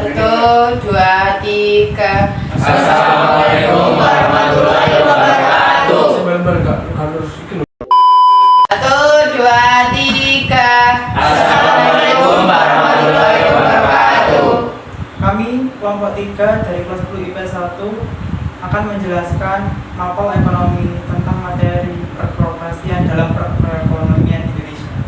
Satu, dua, tiga. Assalamualaikum warahmatullahi wabarakatuh. Satu, dua, tiga. Assalamualaikum warahmatullahi wabarakatuh. Kami kelompok 3 dari kelas 10 IPS 1 akan menjelaskan mapel ekonomi tentang materi perprofesian dalam perekonomian Indonesia.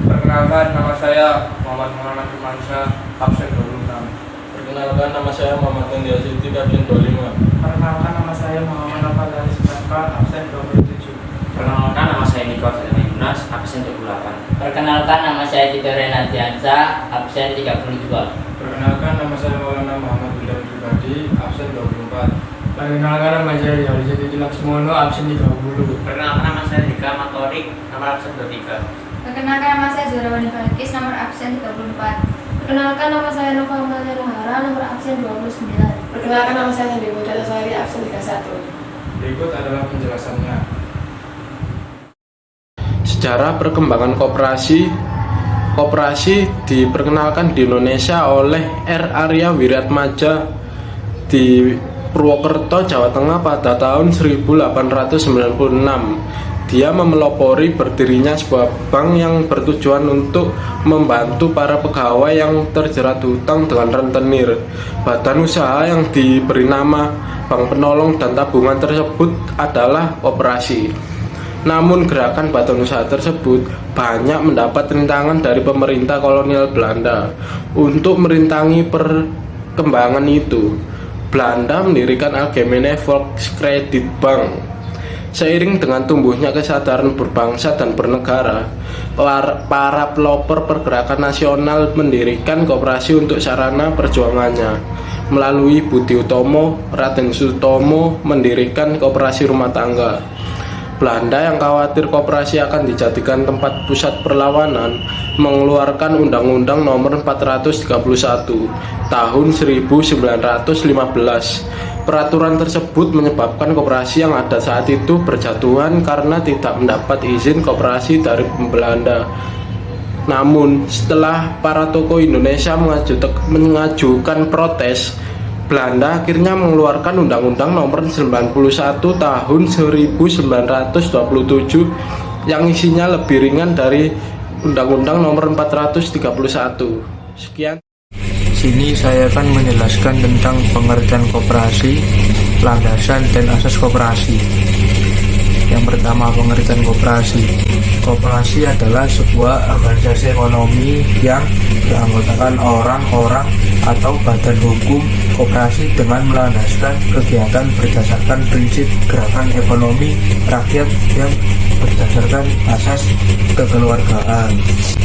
Perkenalkan, nama saya Muhammad Muhammad Firmansyah, absen 26. Perkenalkan, nama saya Muhammad India Siti, absen 25. Perkenalkan, nama saya Muhammad Rafa dari Subaka, absen 27. Perkenalkan, nama saya Niko Ferdinand Yunus, absen 28. Perkenalkan, nama saya Tito Renatiansa, absen 32. Perkenalkan, nama saya Maulana Muhammad Wildan Pribadi, absen 24. Perkenalkan, nama saya Rizal Siti Laksmono, absen 30. Perkenalkan, nama saya Dika Matorik, nomor absen 23. Perkenalkan, nama saya Zorawani Falkis, nomor absen 34. Perkenalkan, nama saya Nova Amalia Nuhara, nomor absen 29. Perkenalkan, nama saya Sandi Buddha Sari, absen 31. Berikut adalah penjelasannya. Sejarah perkembangan koperasi. Koperasi diperkenalkan di Indonesia oleh R. Arya Wiratmaja di Purwokerto, Jawa Tengah pada tahun 1896. Dia memelopori berdirinya sebuah bank yang bertujuan untuk membantu para pegawai yang terjerat hutang dengan rentenir. Badan usaha yang diberi nama Bank Penolong dan Tabungan tersebut adalah koperasi. Namun gerakan badan usaha tersebut banyak mendapat rintangan dari pemerintah kolonial Belanda. Untuk merintangi perkembangan itu, Belanda mendirikan Algemene Volkskredietbank. Seiring dengan tumbuhnya kesadaran berbangsa dan bernegara, para pelopor pergerakan nasional mendirikan koperasi untuk sarana perjuangannya. Melalui Budi Utomo, Raden Sutomo mendirikan koperasi rumah tangga. Belanda yang khawatir koperasi akan dijadikan tempat pusat perlawanan mengeluarkan Undang-Undang Nomor 431 tahun 1915. Peraturan tersebut menyebabkan koperasi yang ada saat itu berjatuhan karena tidak mendapat izin koperasi dari Belanda. Namun, setelah para tokoh Indonesia mengajukan protes, Belanda akhirnya mengeluarkan Undang-Undang Nomor 91 tahun 1927 yang isinya lebih ringan dari Undang-Undang Nomor 431. Sekian. Sini saya akan menjelaskan tentang pengertian koperasi, landasan dan asas koperasi. Yang pertama, pengertian koperasi. Koperasi adalah sebuah organisasi ekonomi yang beranggotakan orang-orang atau badan hukum koperasi dengan melandaskan kegiatan berdasarkan prinsip gerakan ekonomi rakyat yang berdasarkan asas kekeluargaan.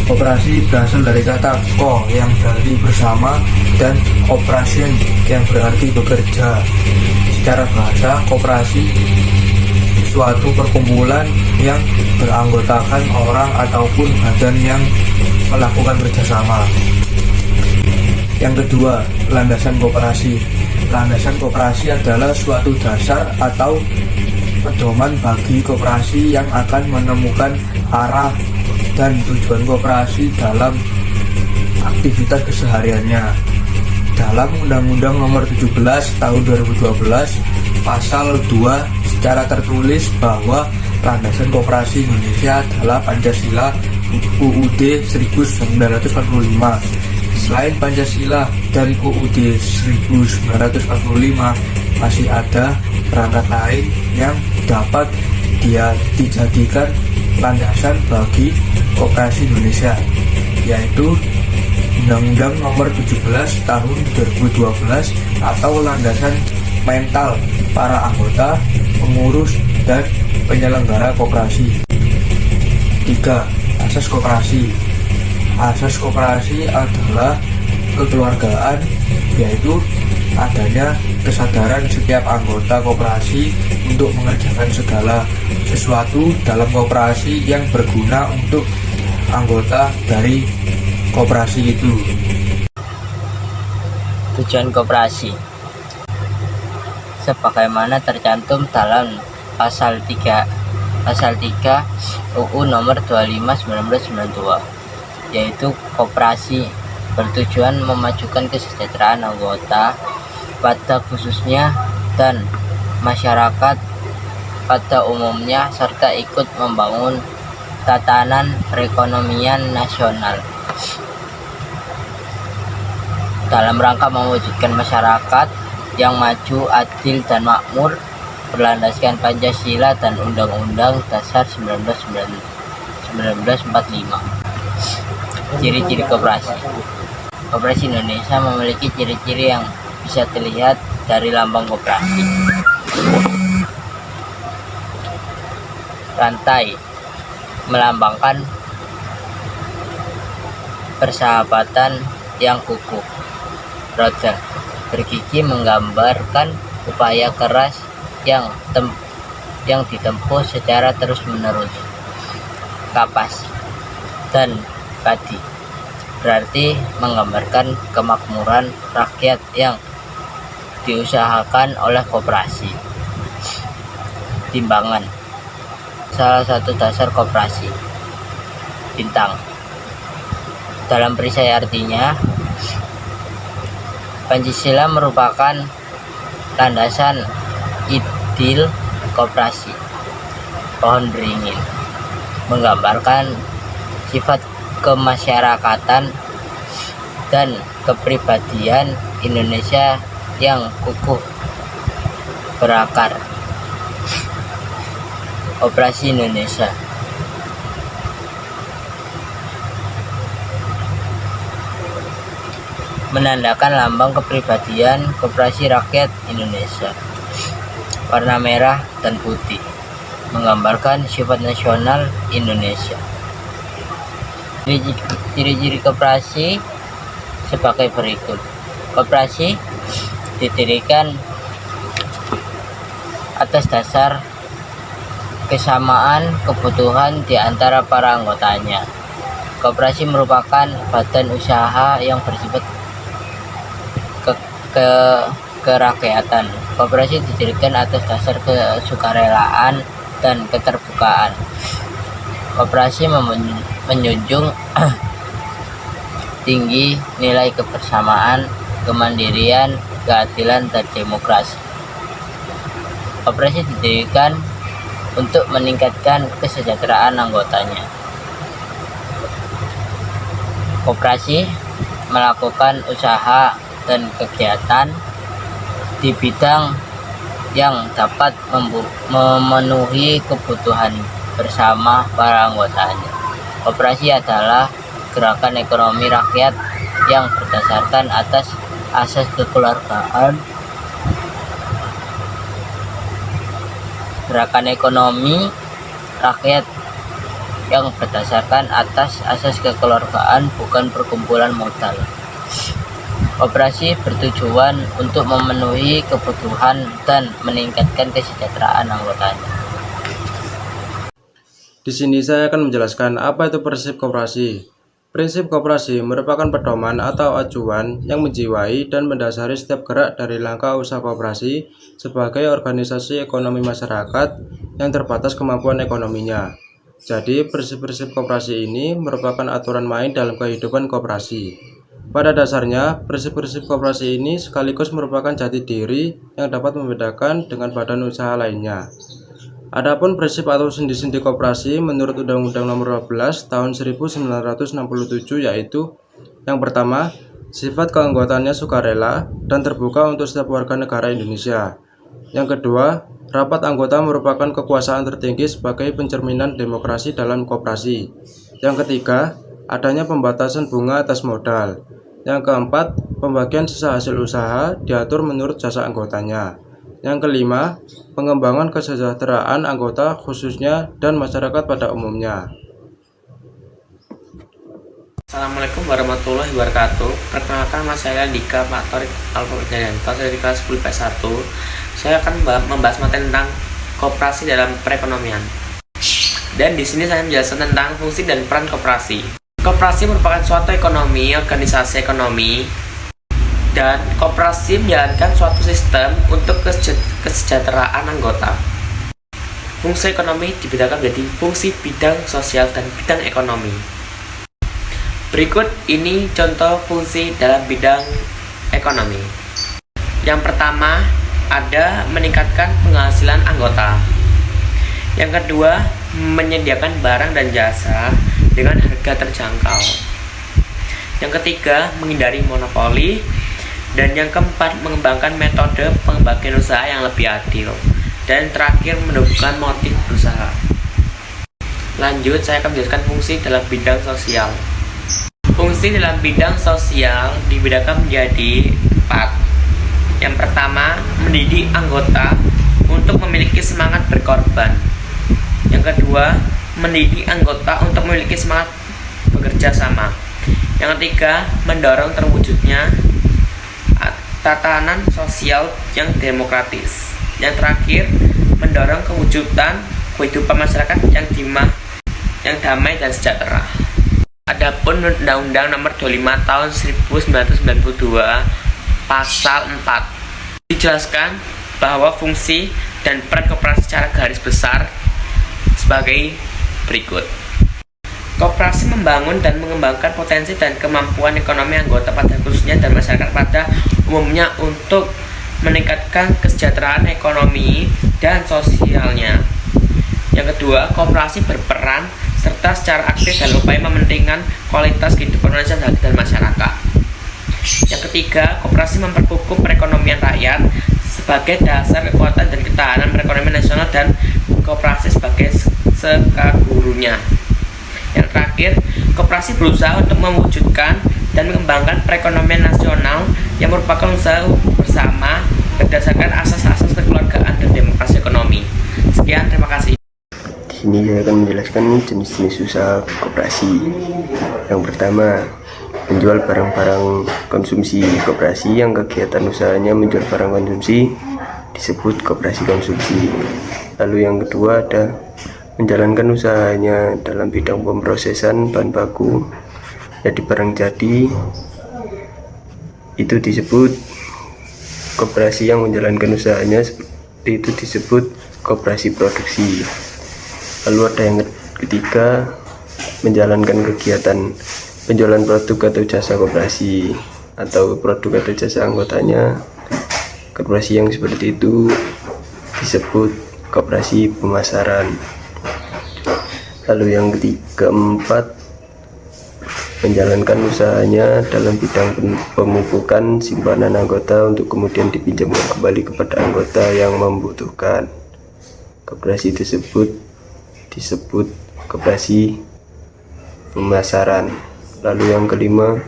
Koperasi berasal dari kata ko yang berarti bersama dan operation yang berarti bekerja. Secara bahasa, koperasi suatu perkumpulan yang beranggotakan orang ataupun badan yang melakukan kerjasama. Yang kedua, landasan koperasi. Landasan koperasi adalah suatu dasar atau pedoman bagi koperasi yang akan menemukan arah dan tujuan koperasi dalam aktivitas kesehariannya. Dalam Undang-Undang Nomor 17 Tahun 2012 Pasal 2 secara tertulis bahwa landasan koperasi Indonesia adalah Pancasila UUD 1945. Selain Pancasila dan UUD 1945, masih ada perangkat lain yang dapat dijadikan landasan bagi koperasi Indonesia, yaitu Undang-Undang Nomor 17 Tahun 2012 atau landasan mental para anggota, pengurus, dan penyelenggara koperasi. 3. Asas koperasi. Asas koperasi adalah kekeluargaan, yaitu adanya kesadaran setiap anggota koperasi untuk mengerjakan segala sesuatu dalam koperasi yang berguna untuk anggota dari koperasi itu. Tujuan koperasi sebagaimana tercantum dalam pasal 3 UU nomor 25 1992, yaitu koperasi bertujuan memajukan kesejahteraan anggota pada khususnya dan masyarakat pada umumnya, serta ikut membangun tatanan perekonomian nasional dalam rangka mewujudkan masyarakat yang maju, adil, dan makmur berlandaskan Pancasila dan Undang-Undang Dasar 1945. Ciri-ciri koperasi. Koperasi Indonesia memiliki ciri-ciri yang bisa terlihat dari lambang koperasi. Rantai melambangkan persahabatan yang kukuh. Roda bergigi menggambarkan upaya keras yang ditempuh secara terus-menerus. Kapas dan padi berarti menggambarkan kemakmuran rakyat yang diusahakan oleh koperasi. Timbangan salah satu dasar koperasi. Bintang dalam perisai artinya Pancasila merupakan landasan ideal koperasi. Pohon beringin menggambarkan sifat kemasyarakatan dan kepribadian Indonesia yang kukuh berakar. Koperasi Indonesia menandakan lambang kepribadian Koperasi Rakyat Indonesia. Warna merah dan putih menggambarkan sifat nasional Indonesia. Ciri-ciri koperasi sebagai berikut. Koperasi didirikan atas dasar kesamaan kebutuhan di antara para anggotanya. Koperasi merupakan badan usaha yang bersifat kerakyatan. Koperasi didirikan atas dasar kesukarelaan dan keterbukaan. Koperasi menjunjung tinggi nilai kebersamaan, kemandirian, keadilan, dan demokrasi. Koperasi didirikan untuk meningkatkan kesejahteraan anggotanya. Koperasi melakukan usaha dan kegiatan di bidang yang dapat memenuhi kebutuhan bersama para anggotanya. Koperasi adalah gerakan ekonomi rakyat yang berdasarkan atas asas kekeluargaan. Gerakan ekonomi rakyat yang berdasarkan atas asas kekeluargaan, bukan perkumpulan modal. Koperasi bertujuan untuk memenuhi kebutuhan dan meningkatkan kesejahteraan anggotanya. Di sini saya akan menjelaskan apa itu prinsip koperasi. Prinsip koperasi merupakan pedoman atau acuan yang menjiwai dan mendasari setiap gerak dari langkah usaha koperasi sebagai organisasi ekonomi masyarakat yang terbatas kemampuan ekonominya. Jadi, prinsip-prinsip koperasi ini merupakan aturan main dalam kehidupan koperasi. Pada dasarnya, prinsip-prinsip koperasi ini sekaligus merupakan jati diri yang dapat membedakan dengan badan usaha lainnya. Adapun prinsip atau sendi-sendi koperasi menurut Undang-Undang Nomor 12 Tahun 1967 yaitu: yang pertama, sifat keanggotaannya sukarela dan terbuka untuk setiap warga negara Indonesia. Yang kedua, rapat anggota merupakan kekuasaan tertinggi sebagai pencerminan demokrasi dalam koperasi. Yang ketiga, adanya pembatasan bunga atas modal. Yang keempat, pembagian sisa hasil usaha diatur menurut jasa anggotanya. Yang kelima, pengembangan kesejahteraan anggota khususnya dan masyarakat pada umumnya. Assalamualaikum warahmatullahi wabarakatuh. Perkenalkan, nama saya Dika Pak Torik Alfa Wijayanto, saya di kelas 10 IPS 1. Saya akan membahas materi tentang koperasi dalam perekonomian. Dan di sini saya menjelaskan tentang fungsi dan peran koperasi. Koperasi merupakan suatu organisasi ekonomi, dan koperasi menjalankan suatu sistem untuk kesejahteraan anggota. Fungsi ekonomi dibedakan menjadi fungsi bidang sosial dan bidang ekonomi. Berikut ini contoh fungsi dalam bidang ekonomi. Yang pertama, ada meningkatkan penghasilan anggota. Yang kedua, menyediakan barang dan jasa dengan harga terjangkau. Yang ketiga, menghindari monopoli. Dan yang keempat, mengembangkan metode pembagian usaha yang lebih adil. Dan terakhir, menumbuhkan motif berusaha. Lanjut, saya akan menjelaskan fungsi dalam bidang sosial. Fungsi dalam bidang sosial dibedakan menjadi 4. Yang pertama, mendidik anggota untuk memiliki semangat berkorban. Yang kedua, mendidik anggota untuk memiliki semangat bekerja sama. Yang ketiga, mendorong terwujudnya tatanan sosial yang demokratis. Yang terakhir, mendorong kewujudan kehidupan masyarakat yang damai dan sejahtera. Adapun Undang-Undang Nomor 25 Tahun 1992 Pasal 4 dijelaskan bahwa fungsi dan peran koperasi secara garis besar sebagai berikut. Koperasi membangun dan mengembangkan potensi dan kemampuan ekonomi anggota pada khususnya dan masyarakat pada umumnya untuk meningkatkan kesejahteraan ekonomi dan sosialnya. Yang kedua, koperasi berperan serta secara aktif dalam upaya mementingkan kualitas kehidupan manusia dan masyarakat. Yang ketiga, koperasi memperkukuh perekonomian rakyat sebagai dasar kekuatan dan ketahanan perekonomian nasional dan koperasi sebagai sekagurunya. Yang terakhir, koperasi berusaha untuk mewujudkan dan mengembangkan perekonomian nasional yang merupakan usaha bersama berdasarkan asas-asas kekeluargaan dan demokrasi ekonomi. Sekian, terima kasih. Di sini saya akan menjelaskan jenis-jenis usaha koperasi. Yang pertama, menjual barang-barang konsumsi. Koperasi yang kegiatan usahanya menjual barang konsumsi disebut koperasi konsumsi. Lalu yang kedua ada menjalankan usahanya dalam bidang pemrosesan bahan baku, jadi barang jadi, itu disebut koperasi yang menjalankan usahanya seperti itu disebut koperasi produksi. Lalu ada yang ketiga, menjalankan kegiatan penjualan produk atau jasa koperasi atau produk atau jasa anggotanya. Koperasi yang seperti itu disebut koperasi pemasaran. Lalu yang keempat, menjalankan usahanya dalam bidang pemupukan simpanan anggota untuk kemudian dipinjamkan kembali kepada anggota yang membutuhkan. Koperasi tersebut disebut koperasi pemasaran. Lalu yang kelima,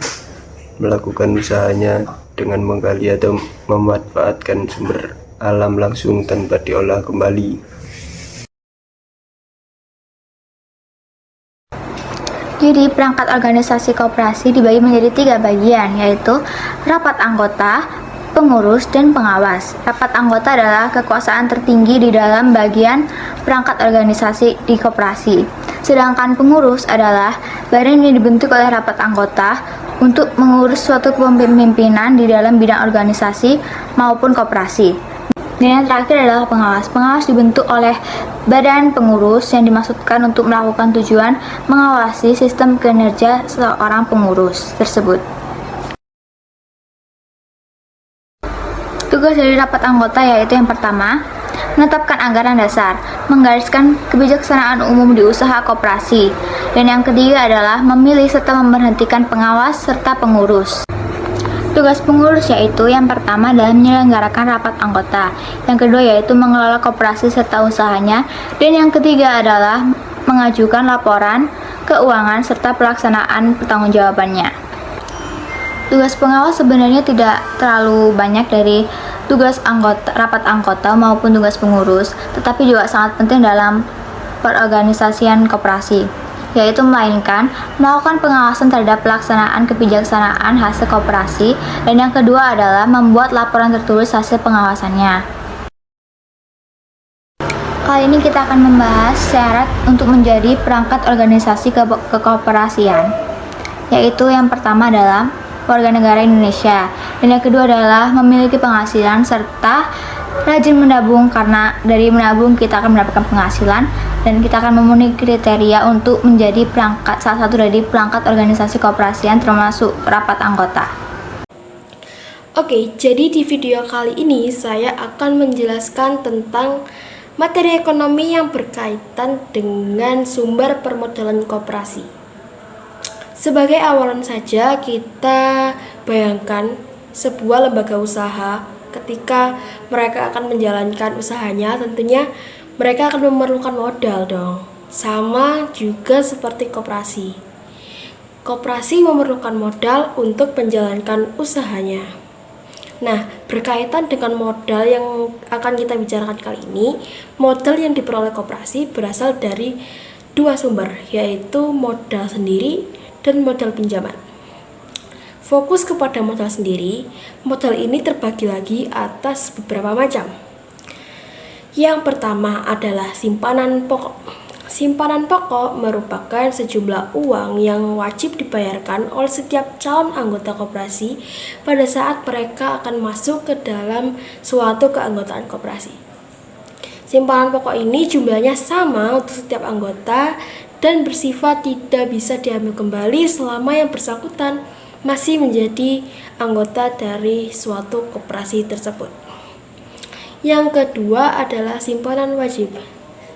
melakukan usahanya dengan menggali atau memanfaatkan sumber alam langsung tanpa diolah kembali. Jadi perangkat organisasi koperasi dibagi menjadi 3 bagian, yaitu rapat anggota, pengurus, dan pengawas. Rapat anggota adalah kekuasaan tertinggi di dalam bagian perangkat organisasi di koperasi. Sedangkan pengurus adalah badan yang dibentuk oleh rapat anggota untuk mengurus suatu kepemimpinan di dalam bidang organisasi maupun koperasi. Dan yang terakhir adalah pengawas. Pengawas dibentuk oleh badan pengurus yang dimaksudkan untuk melakukan tujuan mengawasi sistem kinerja seorang pengurus tersebut. Tugas dari rapat anggota yaitu yang pertama, menetapkan anggaran dasar, menggariskan kebijaksanaan umum di usaha koperasi, dan yang ketiga adalah memilih serta memberhentikan pengawas serta pengurus. Tugas pengurus yaitu yang pertama adalah menyelenggarakan rapat anggota, yang kedua yaitu mengelola koperasi serta usahanya, dan yang ketiga adalah mengajukan laporan keuangan serta pelaksanaan pertanggungjawabannya. Tugas pengawas sebenarnya tidak terlalu banyak dari tugas rapat anggota maupun tugas pengurus, tetapi juga sangat penting dalam perorganisasian koperasi, yaitu melainkan melakukan pengawasan terhadap pelaksanaan kebijaksanaan hasil koperasi, dan yang kedua adalah membuat laporan tertulis hasil pengawasannya. Kali ini kita akan membahas syarat untuk menjadi perangkat organisasi kekoperasian, yaitu yang pertama adalah warga negara Indonesia, dan yang kedua adalah memiliki penghasilan serta rajin menabung, karena dari menabung kita akan mendapatkan penghasilan dan kita akan memenuhi kriteria untuk menjadi salah satu dari perangkat organisasi keoperasian termasuk rapat anggota. Oke, jadi di video kali ini saya akan menjelaskan tentang materi ekonomi yang berkaitan dengan sumber permodalan koperasi. Sebagai awalan saja, kita bayangkan sebuah lembaga usaha. Ketika mereka akan menjalankan usahanya, tentunya mereka akan memerlukan modal dong. Sama juga seperti koperasi. Koperasi memerlukan modal untuk menjalankan usahanya. Nah, berkaitan dengan modal yang akan kita bicarakan kali ini, modal yang diperoleh koperasi berasal dari dua sumber, yaitu modal sendiri dan modal pinjaman. Fokus kepada modal sendiri, modal ini terbagi lagi atas beberapa macam. Yang pertama adalah simpanan pokok. Simpanan pokok merupakan sejumlah uang yang wajib dibayarkan oleh setiap calon anggota koperasi pada saat mereka akan masuk ke dalam suatu keanggotaan koperasi. Simpanan pokok ini jumlahnya sama untuk setiap anggota dan bersifat tidak bisa diambil kembali selama yang bersangkutan masih menjadi anggota dari suatu koperasi tersebut. Yang kedua adalah simpanan wajib.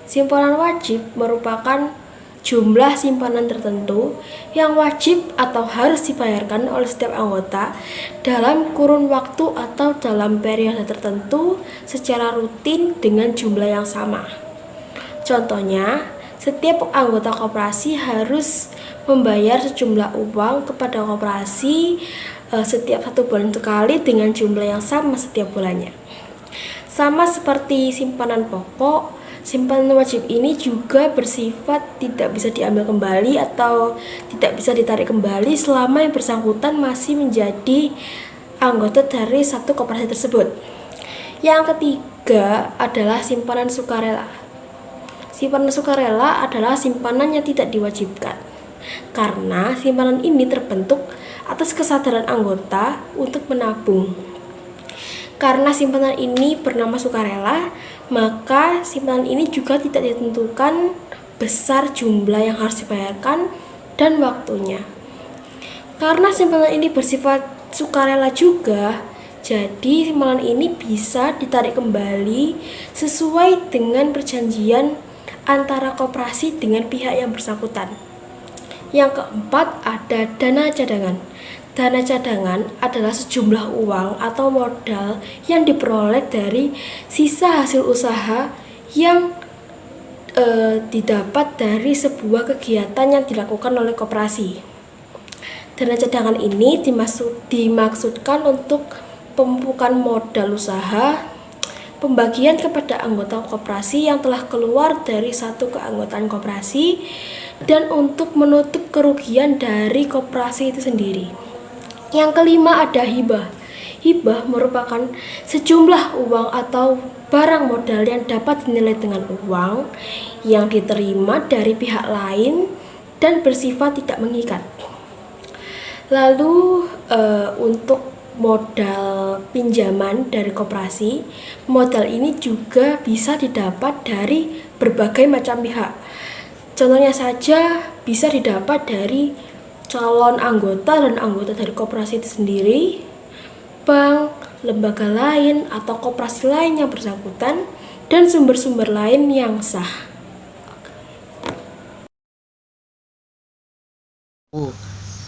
Simpanan wajib merupakan jumlah simpanan tertentu yang wajib atau harus dibayarkan oleh setiap anggota dalam kurun waktu atau dalam periode tertentu secara rutin dengan jumlah yang sama. Contohnya, setiap anggota koperasi harus membayar sejumlah uang kepada koperasi setiap 1 bulan sekali dengan jumlah yang sama setiap bulannya. Sama seperti simpanan pokok, simpanan wajib ini juga bersifat tidak bisa diambil kembali atau tidak bisa ditarik kembali selama yang bersangkutan masih menjadi anggota dari satu koperasi tersebut. Yang ketiga adalah simpanan sukarela. Simpanan sukarela adalah simpanan yang tidak diwajibkan, karena simpanan ini terbentuk atas kesadaran anggota untuk menabung. Karena simpanan ini bernama sukarela, maka simpanan ini juga tidak ditentukan besar jumlah yang harus dibayarkan dan waktunya. Karena simpanan ini bersifat sukarela juga, jadi simpanan ini bisa ditarik kembali sesuai dengan perjanjian antara koperasi dengan pihak yang bersangkutan. Yang keempat ada dana cadangan. Dana cadangan adalah sejumlah uang atau modal yang diperoleh dari sisa hasil usaha yang didapat dari sebuah kegiatan yang dilakukan oleh koperasi. Dana cadangan ini dimaksudkan untuk pemupukan modal usaha, pembagian kepada anggota koperasi yang telah keluar dari satu keanggotaan koperasi, dan untuk menutup kerugian dari koperasi itu sendiri. Yang kelima ada hibah. Hibah merupakan sejumlah uang atau barang modal yang dapat dinilai dengan uang yang diterima dari pihak lain dan bersifat tidak mengikat. Lalu untuk modal pinjaman dari koperasi, modal ini juga bisa didapat dari berbagai macam pihak. Contohnya saja bisa didapat dari calon anggota dan anggota dari koperasi itu sendiri, bank, lembaga lain atau koperasi lain yang bersangkutan, dan sumber-sumber lain yang sah.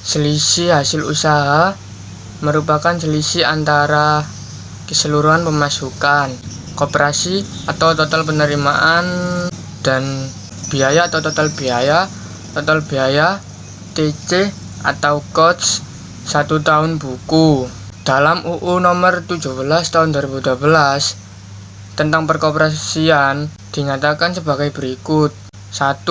Selisih hasil usaha merupakan selisih antara keseluruhan pemasukan koperasi atau total penerimaan dan biaya atau total biaya TC atau cost 1 tahun buku. Dalam UU nomor 17 tahun 2012 tentang perkoperasian dinyatakan sebagai berikut. 1.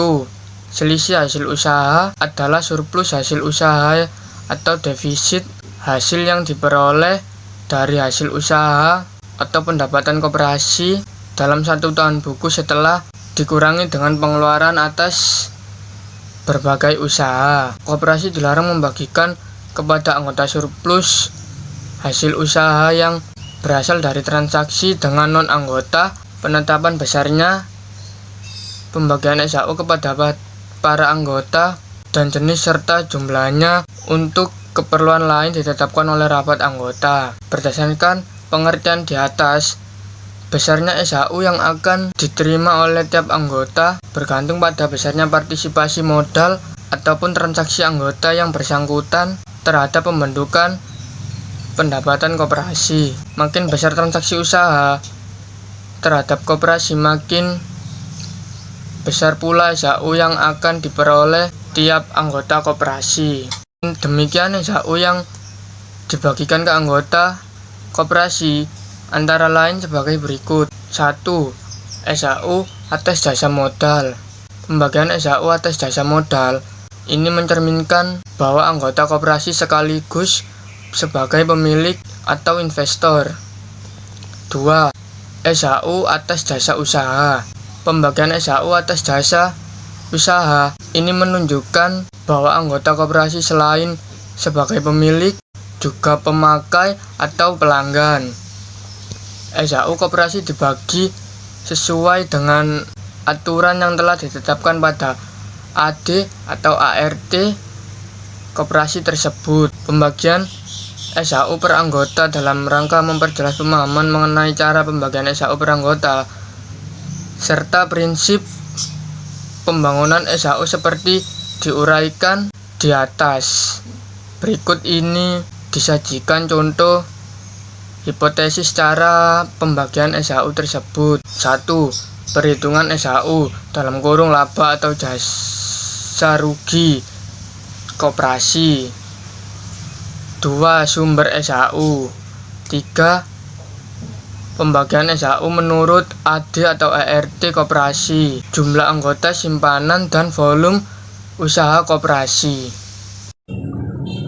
Selisih hasil usaha adalah surplus hasil usaha atau defisit hasil yang diperoleh dari hasil usaha atau pendapatan koperasi dalam 1 tahun buku setelah dikurangi dengan pengeluaran atas berbagai usaha. Koperasi dilarang membagikan kepada anggota surplus hasil usaha yang berasal dari transaksi dengan non-anggota, penetapan besarnya pembagian SAU kepada para anggota, dan jenis serta jumlahnya untuk keperluan lain ditetapkan oleh rapat anggota. Berdasarkan pengertian di atas, besarnya SAU yang akan diterima oleh tiap anggota bergantung pada besarnya partisipasi modal ataupun transaksi anggota yang bersangkutan terhadap pembentukan pendapatan koperasi. Makin besar transaksi usaha terhadap koperasi, makin besar pula SAU yang akan diperoleh tiap anggota koperasi. Demikian SAU yang dibagikan ke anggota koperasi antara lain sebagai berikut. 1. SAU atas jasa modal. Pembagian SAU atas jasa modal ini mencerminkan bahwa anggota koperasi sekaligus sebagai pemilik atau investor. 2. SAU atas jasa usaha. Pembagian SAU atas jasa usaha ini menunjukkan bahwa anggota koperasi selain sebagai pemilik juga pemakai atau pelanggan. SAU koperasi dibagi sesuai dengan aturan yang telah ditetapkan pada AD atau ART koperasi tersebut. Pembagian SAU per anggota dalam rangka memperjelas pemahaman mengenai cara pembagian SAU per anggota serta prinsip pembangunan SAU seperti diuraikan di atas. Berikut ini disajikan contoh hipotesis cara pembagian SAU tersebut. 1. Perhitungan SAU dalam kurung laba atau jasa rugi koperasi. 2. Sumber SAU. 3. Pembagian SAU menurut AD atau ART koperasi, jumlah anggota simpanan dan volume usaha koperasi.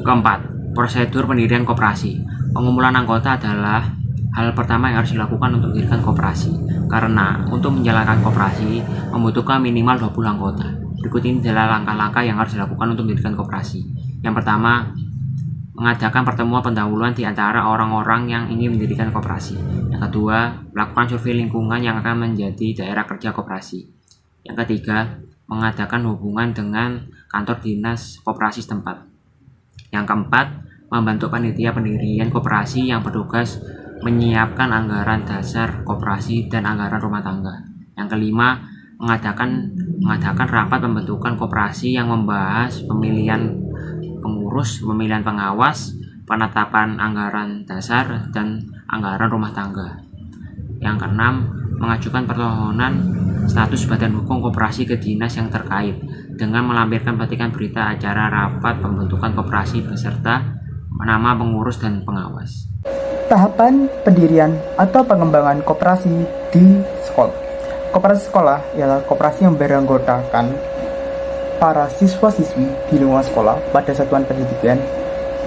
Keempat, prosedur pendirian koperasi. Pengumpulan anggota adalah hal pertama yang harus dilakukan untuk mendirikan koperasi, karena untuk menjalankan koperasi membutuhkan minimal 20 anggota. Berikut ini adalah langkah-langkah yang harus dilakukan untuk mendirikan koperasi. Yang pertama, mengadakan pertemuan pendahuluan di antara orang-orang yang ingin mendirikan koperasi. Yang kedua, melakukan survei lingkungan yang akan menjadi daerah kerja koperasi. Yang ketiga, mengadakan hubungan dengan kantor dinas koperasi setempat. Yang keempat, membentuk panitia pendirian koperasi yang bertugas menyiapkan anggaran dasar koperasi dan anggaran rumah tangga. Yang kelima, mengadakan rapat pembentukan koperasi yang membahas pemilihan pengurus, pemilihan pengawas, penetapan anggaran dasar, dan anggaran rumah tangga. Yang keenam, mengajukan permohonan status badan hukum koperasi ke dinas yang terkait dengan melampirkan petikan berita acara rapat pembentukan koperasi beserta nama pengurus dan pengawas. Tahapan pendirian atau pengembangan koperasi di sekolah. Koperasi sekolah ialah koperasi yang beranggotakan para siswa-siswi di lingkungan sekolah pada satuan pendidikan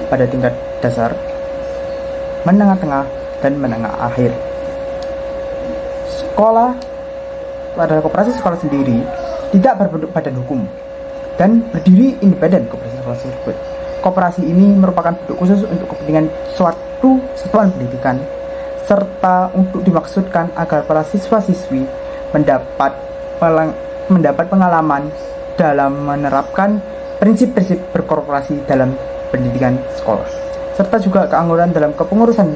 pada tingkat dasar, menengah tengah, dan menengah akhir. Sekolah pada koperasi sekolah sendiri tidak berbentuk badan hukum dan berdiri independen. Koperasi sekolah tersebut. Koperasi ini merupakan bentuk khusus untuk kepentingan suatu satuan pendidikan serta untuk dimaksudkan agar para siswa-siswi mendapat pengalaman dalam menerapkan prinsip-prinsip berkorporasi dalam pendidikan sekolah, serta juga keanggotaan dalam kepengurusan.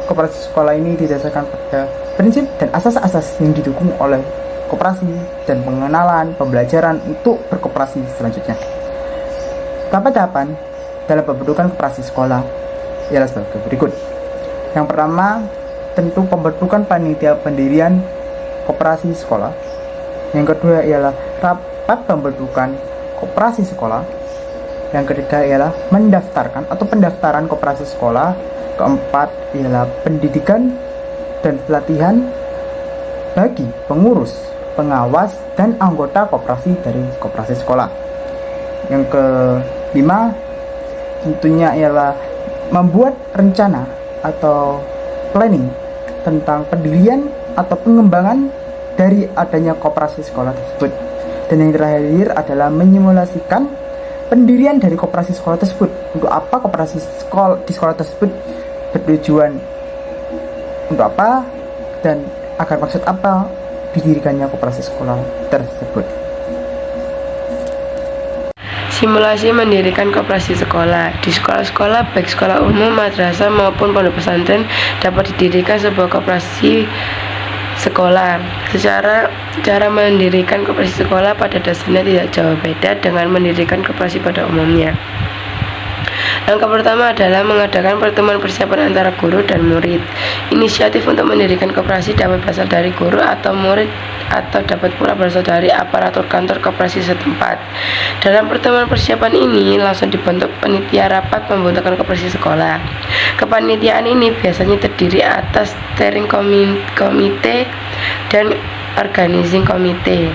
Koperasi sekolah ini didasarkan pada prinsip dan asas-asas yang didukung oleh koperasi dan pengenalan pembelajaran untuk berkoperasi selanjutnya. Tahapan-tahapan dalam pembentukan koperasi sekolah ialah sebagai berikut. Yang pertama, tentu pembentukan panitia pendirian koperasi sekolah. Yang kedua ialah rapat pembentukan koperasi sekolah. Yang ketiga ialah mendaftarkan atau pendaftaran koperasi sekolah. Keempat ialah pendidikan dan pelatihan bagi pengurus, pengawas, dan anggota koperasi dari koperasi sekolah. Yang kelima tentunya ialah membuat rencana atau planning tentang pendirian atau pengembangan dari adanya koperasi sekolah tersebut. Dan yang terakhir adalah menyimulasikan pendirian dari koperasi sekolah tersebut. Untuk apa koperasi sekolah di sekolah tersebut bertujuan untuk apa dan agar maksud apa didirikannya koperasi sekolah tersebut. Simulasi mendirikan koperasi sekolah. Di sekolah-sekolah, baik sekolah umum, madrasah maupun pondok pesantren, dapat didirikan sebuah koperasi sekolah. Cara mendirikan koperasi sekolah pada dasarnya tidak jauh beda dengan mendirikan koperasi pada umumnya. Langkah pertama adalah mengadakan pertemuan persiapan antara guru dan murid. Inisiatif untuk mendirikan koperasi dapat berasal dari guru atau murid atau dapat pula berasal dari aparatur kantor koperasi setempat. Dalam pertemuan persiapan ini langsung dibentuk panitia rapat pembentukan koperasi sekolah. Kepanitiaan ini biasanya terdiri atas steering committee dan organizing committee.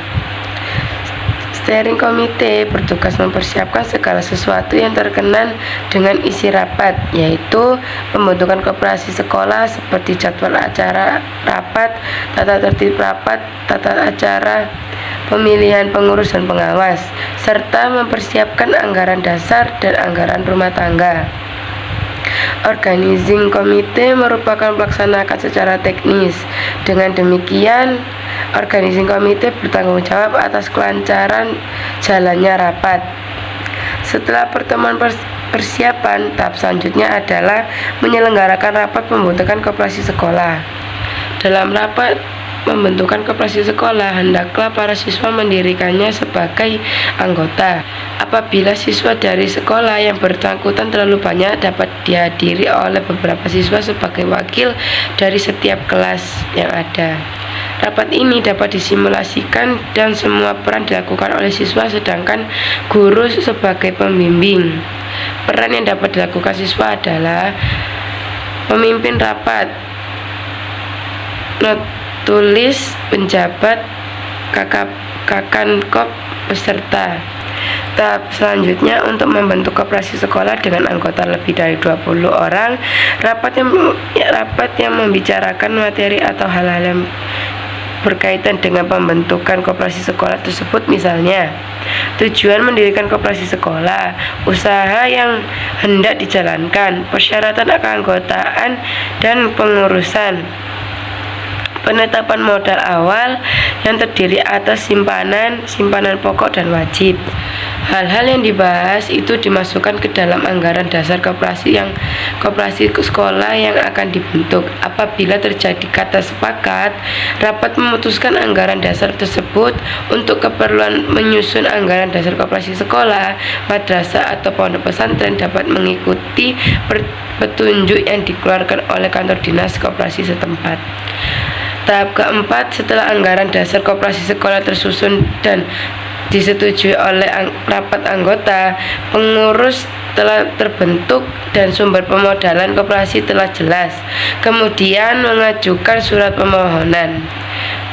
Steering Committee bertugas mempersiapkan segala sesuatu yang terkait dengan isi rapat, yaitu pembentukan koperasi sekolah seperti jadwal acara rapat, tata tertib rapat, tata acara, pemilihan pengurus dan pengawas, serta mempersiapkan anggaran dasar dan anggaran rumah tangga. Organizing Committee merupakan pelaksanakan secara teknis. Dengan demikian, Organizing Committee bertanggung jawab atas kelancaran jalannya rapat. Setelah pertemuan persiapan, tahap selanjutnya adalah menyelenggarakan rapat pembentukan koperasi sekolah. Dalam rapat pembentukan koperasi sekolah, hendaklah para siswa mendirikannya sebagai anggota. Apabila siswa dari sekolah yang bersangkutan terlalu banyak, dapat dihadiri oleh beberapa siswa sebagai wakil dari setiap kelas yang ada. Rapat ini dapat disimulasikan dan semua peran dilakukan oleh siswa, sedangkan guru sebagai pembimbing. Peran yang dapat dilakukan siswa adalah memimpin rapat, tulis, penjabat, kakankop, peserta. Tahap selanjutnya untuk membentuk koperasi sekolah dengan anggota lebih dari 20 orang, rapat yang membicarakan materi atau hal-hal yang berkaitan dengan pembentukan koperasi sekolah tersebut, misalnya tujuan mendirikan koperasi sekolah, usaha yang hendak dijalankan, persyaratan keanggotaan dan pengurusan, penetapan modal awal yang terdiri atas simpanan pokok dan wajib. Hal-hal yang dibahas itu dimasukkan ke dalam anggaran dasar koperasi sekolah yang akan dibentuk. Apabila terjadi kata sepakat, rapat memutuskan anggaran dasar tersebut. Untuk keperluan menyusun anggaran dasar koperasi sekolah, madrasah atau pondok pesantren dapat mengikuti petunjuk yang dikeluarkan oleh kantor dinas koperasi setempat. Tahap keempat, setelah anggaran dasar koperasi sekolah tersusun dan disetujui oleh rapat anggota, pengurus telah terbentuk dan sumber pemodalan koperasi telah jelas. Kemudian mengajukan surat permohonan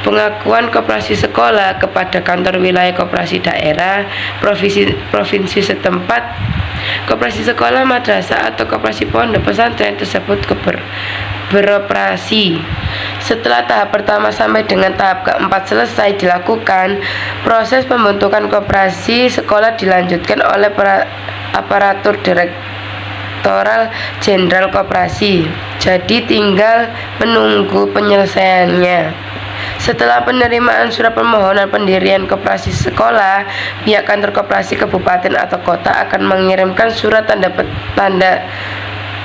pengakuan koperasi sekolah kepada kantor wilayah koperasi daerah, provinsi setempat. Koperasi sekolah, madrasah atau koperasi pondok pesantren tersebut beroperasi. Setelah tahap pertama sampai dengan tahap keempat selesai dilakukan, proses pembentukan koperasi sekolah dilanjutkan oleh aparatur Direktorat Jenderal Koperasi. Jadi tinggal menunggu penyelesaiannya. Setelah penerimaan surat permohonan pendirian koperasi sekolah, pihak kantor koperasi kabupaten atau kota akan mengirimkan surat tanda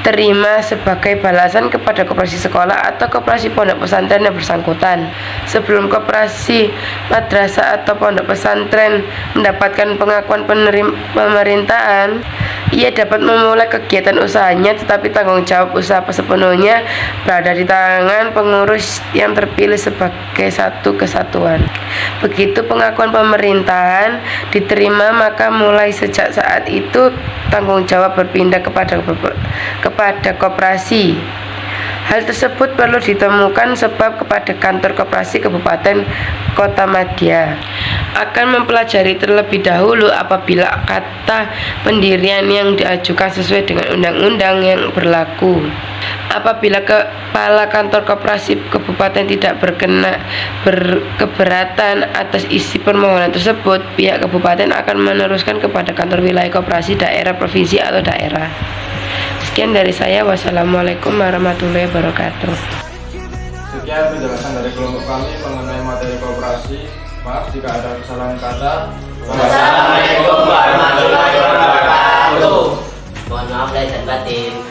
terima sebagai balasan kepada koperasi sekolah atau koperasi pondok pesantren yang bersangkutan. Sebelum koperasi madrasah atau pondok pesantren mendapatkan pengakuan pemerintahan, ia dapat memulai kegiatan usahanya, tetapi tanggung jawab usaha sepenuhnya berada di tangan pengurus yang terpilih sebagai satu kesatuan. Begitu pengakuan pemerintahan diterima, maka mulai sejak saat itu tanggung jawab berpindah kepada koperasi. Hal tersebut perlu ditemukan sebab kepada kantor koperasi kabupaten kota madya akan mempelajari terlebih dahulu apabila kata pendirian yang diajukan sesuai dengan undang-undang yang berlaku. Apabila kepala kantor koperasi kabupaten tidak berkeberatan atas isi permohonan tersebut, pihak kabupaten akan meneruskan kepada kantor wilayah koperasi daerah, provinsi atau daerah. Sekian dari saya. Wassalamualaikum warahmatullahi wabarakatuh. Sekian penjelasan dari kelompok kami mengenai materi koperasi. Maaf jika ada kesalahan kata. Wassalamualaikum warahmatullahi wabarakatuh. Mohon maaf lahir dan batin.